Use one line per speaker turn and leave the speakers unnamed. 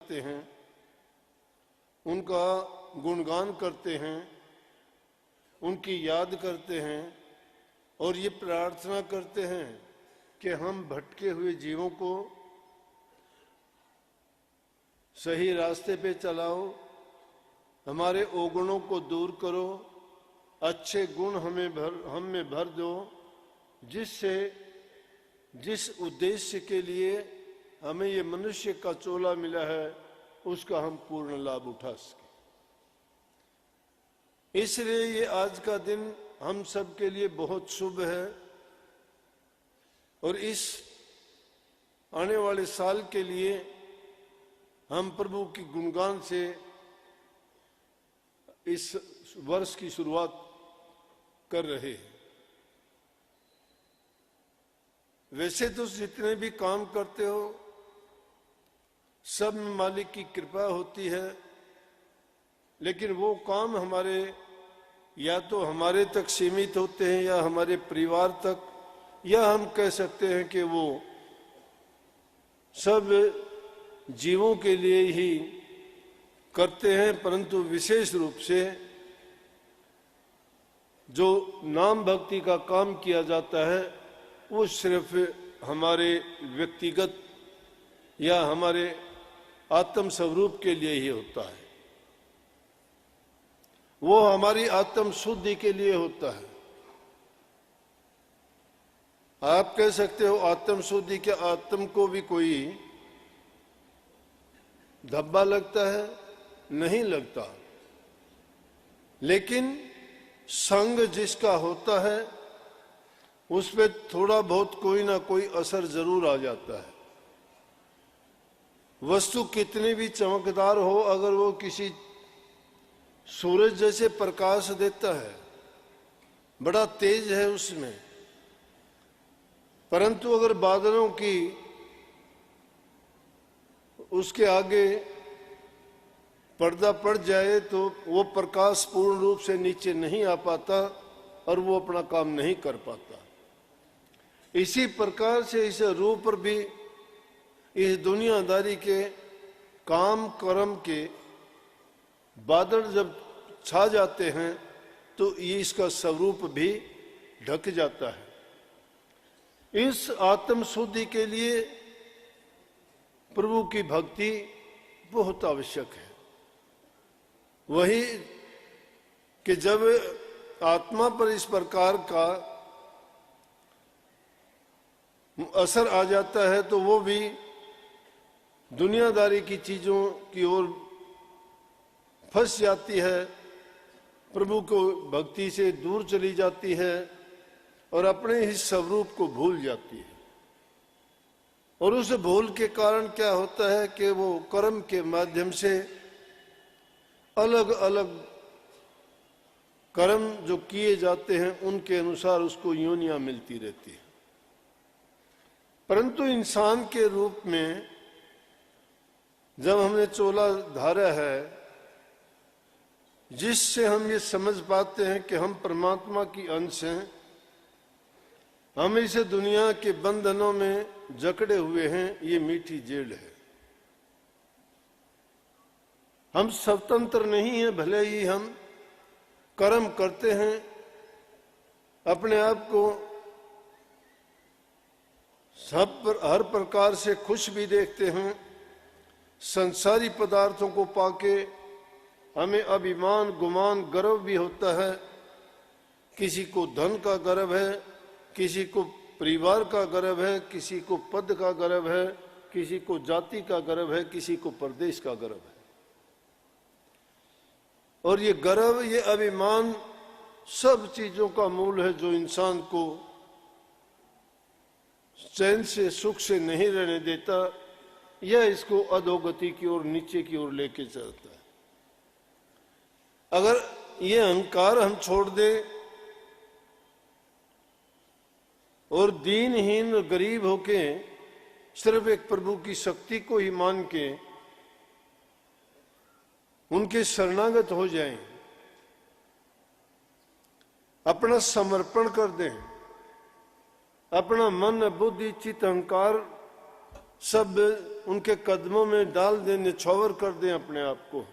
करते हैं, उनका गुणगान करते हैं, उनकी याद करते हैं और ये प्रार्थना करते हैं कि हम भटके हुए जीवों को सही रास्ते पे चलाओ, हमारे अवगुणों को दूर करो, अच्छे गुण हम में भर दो, जिससे जिस उद्देश्य के लिए हमें ये मनुष्य का चोला मिला है उसका हम पूर्ण लाभ उठा सके। इसलिए ये आज का दिन हम सब के लिए बहुत शुभ है और इस आने वाले साल के लिए हम प्रभु की गुणगान से इस वर्ष की शुरुआत कर रहे हैं। वैसे तो जितने भी काम करते हो सब में मालिक की कृपा होती है, लेकिन वो काम हमारे या तो हमारे तक सीमित होते हैं या हमारे परिवार तक, या हम कह सकते हैं कि वो सब जीवों के लिए ही करते हैं, परंतु विशेष रूप से जो नाम भक्ति का काम किया जाता है वो सिर्फ हमारे व्यक्तिगत या हमारे आत्म स्वरूप के लिए ही होता है, वो हमारी आत्म शुद्धि के लिए होता है। आप कह सकते हो आत्म शुद्धि के आत्म को भी कोई धब्बा लगता है? नहीं लगता, लेकिन संग जिसका होता है उस पे थोड़ा बहुत कोई ना कोई असर जरूर आ जाता है। वस्तु कितनी भी चमकदार हो, अगर वो किसी सूरज जैसे प्रकाश देता है, बड़ा तेज है उसमें, परंतु अगर बादलों की उसके आगे पर्दा पड़ जाए तो वो प्रकाश पूर्ण रूप से नीचे नहीं आ पाता और वो अपना काम नहीं कर पाता। इसी प्रकार से इस रूप पर भी इस दुनियादारी के काम कर्म के बादल जब छा जाते हैं तो ये इसका स्वरूप भी ढक जाता है। इस आत्म शुद्धि के लिए प्रभु की भक्ति बहुत आवश्यक है। वही कि जब आत्मा पर इस प्रकार का असर आ जाता है तो वो भी दुनियादारी की चीजों की ओर फंस जाती है, प्रभु को भक्ति से दूर चली जाती है और अपने ही स्वरूप को भूल जाती है। और उस भूल के कारण क्या होता है कि वो कर्म के माध्यम से अलग अलग कर्म जो किए जाते हैं उनके अनुसार उसको योनियां मिलती रहती है। परंतु इंसान के रूप में जब हमने चोला धारा है, जिससे हम ये समझ पाते हैं कि हम परमात्मा की अंश हैं, हम इसे दुनिया के बंधनों में जकड़े हुए हैं, ये मीठी जेल है। हम स्वतंत्र नहीं हैं, भले ही हम कर्म करते हैं, अपने आप को सब पर हर प्रकार से खुश भी देखते हैं, संसारी पदार्थों को पाके हमें अभिमान गुमान गर्व भी होता है। किसी को धन का गर्व है, किसी को परिवार का गर्व है, किसी को पद का गर्व है, किसी को जाति का गर्व है, किसी को प्रदेश का गर्व है। और ये गर्व, ये अभिमान सब चीजों का मूल है जो इंसान को चैन से सुख से नहीं रहने देता, यह इसको अधोगति की ओर नीचे की ओर लेके चलता है। अगर ये अहंकार हम छोड़ दें और दीनहीन और गरीब होके सिर्फ एक प्रभु की शक्ति को ही मान के उनके शरणागत हो जाएं, अपना समर्पण कर दें, अपना मन बुद्धि चित्त अहंकार सब उनके कदमों में डाल दें, निछावर कर दें अपने आप को।